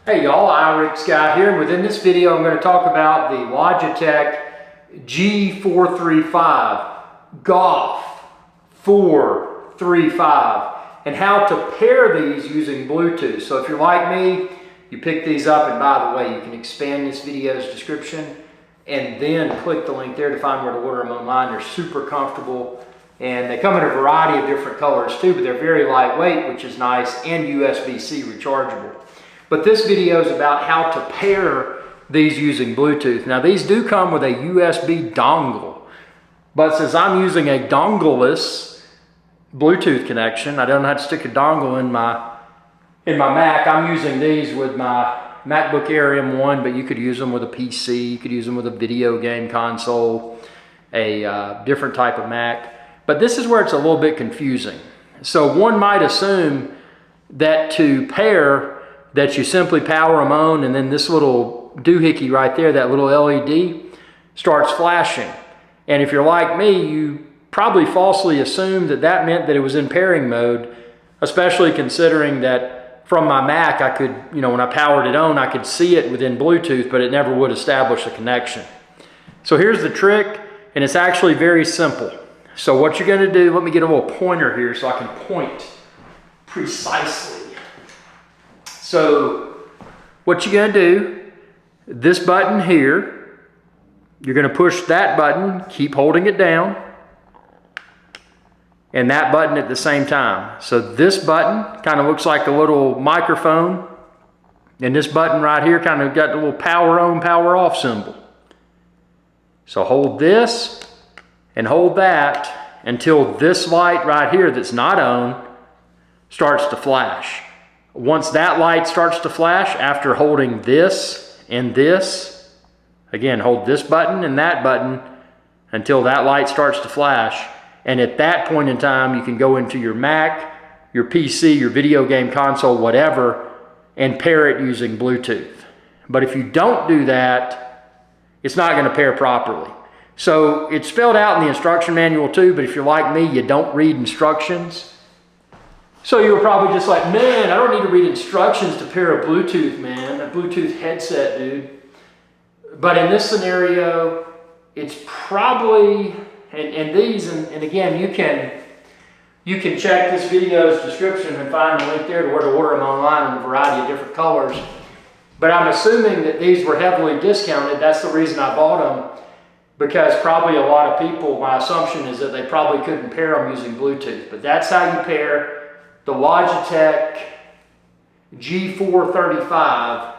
Hey y'all, Rick Sky here, and within this video I'm going to talk about the Logitech G435 Golf 435 and how to pair these using Bluetooth. So if you're like me, you pick these up, and by the way, you can expand this video's description and then click the link there to find where to order them online. They're super comfortable and they come in a variety of different colors too, but they're very lightweight, which is nice, and USB-C rechargeable. But this video is about how to pair these using Bluetooth. Now these do come with a USB dongle, but since I'm using a dongle-less Bluetooth connection, I don't have to stick a dongle in my Mac. I'm using these with my MacBook Air M1, but you could use them with a PC, you could use them with a video game console, a different type of Mac. But this is where it's a little bit confusing. So one might assume that to pair, that you simply power them on, and then this little doohickey right there, that little LED, starts flashing. And if you're like me, you probably falsely assumed that that meant that it was in pairing mode, especially considering that from my Mac, I could, when I powered it on, I could see it within Bluetooth, but it never would establish a connection. So here's the trick, and it's actually very simple. So what you're gonna do, let me get a little pointer here so I can point precisely. So what you're gonna do, this button here, you're gonna push that button, keep holding it down, and that button at the same time. So this button kind of looks like a little microphone, and this button right here kind of got the little power on, power off symbol. So hold this and hold that until this light right here that's not on starts to flash. Once that light starts to flash, after holding this and this, again, hold this button and that button until that light starts to flash. And at that point in time, you can go into your Mac, your PC, your video game console, whatever, and pair it using Bluetooth. But if you don't do that, it's not going to pair properly. So it's spelled out in the instruction manual too, but if you're like me, you don't read instructions. So you were probably just like, man, I don't need to read instructions to pair a Bluetooth, man, a Bluetooth headset, dude. But in this scenario, it's probably, and again, you can check this video's description and find the link there to where to order them online in a variety of different colors. But I'm assuming that these were heavily discounted. That's the reason I bought them, because probably a lot of people, my assumption is that they probably couldn't pair them using Bluetooth. But that's how you pair the Logitech G435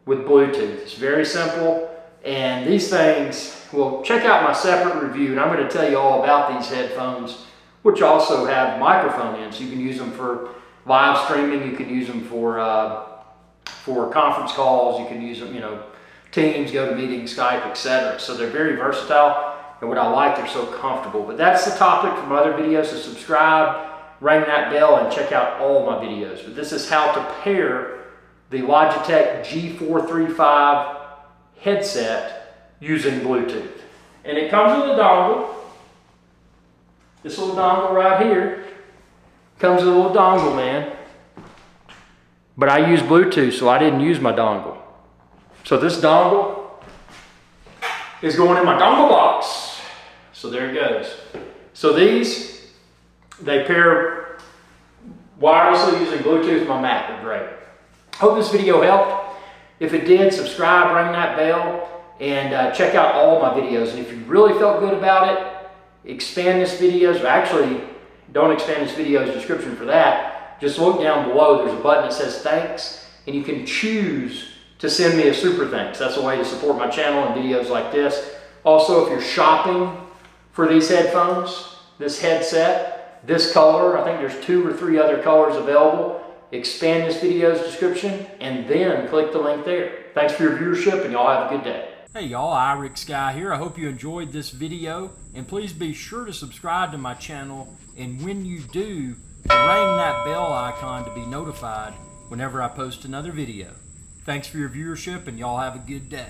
with Bluetooth. It's very simple, and these things, well, check out my separate review, and I'm going to tell you all about these headphones, which also have microphone in, so you can use them for live streaming, you can use them for conference calls, you can use them, Teams, GoToMeeting, Skype, etc. So they're very versatile, and what I like, they're so comfortable. But that's the topic from other videos, so subscribe, ring that bell, and check out all my videos. But this is how to pair the Logitech G435 headset using Bluetooth. And it comes with a dongle. This little dongle right here comes with a little dongle, man. But I use Bluetooth, so I didn't use my dongle. So this dongle is going in my dongle box. So there it goes. So these, they pair wirelessly using Bluetooth with my Mac. They're great. Hope this video helped. If it did, subscribe, ring that bell, and check out all my videos. And if you really felt good about it, expand this video's, actually, don't expand this video's description for that. Just look down below. There's a button that says thanks, and you can choose to send me a super thanks. That's a way to support my channel and videos like this. Also, if you're shopping for these headphones, this headset, this color, I think there's 2 or 3 other colors available. Expand this video's description and then click the link there. Thanks for your viewership, and y'all have a good day. Hey y'all, Rick Sky here. I hope you enjoyed this video, and please be sure to subscribe to my channel, and when you do, ring that bell icon to be notified whenever I post another video. Thanks for your viewership, and y'all have a good day.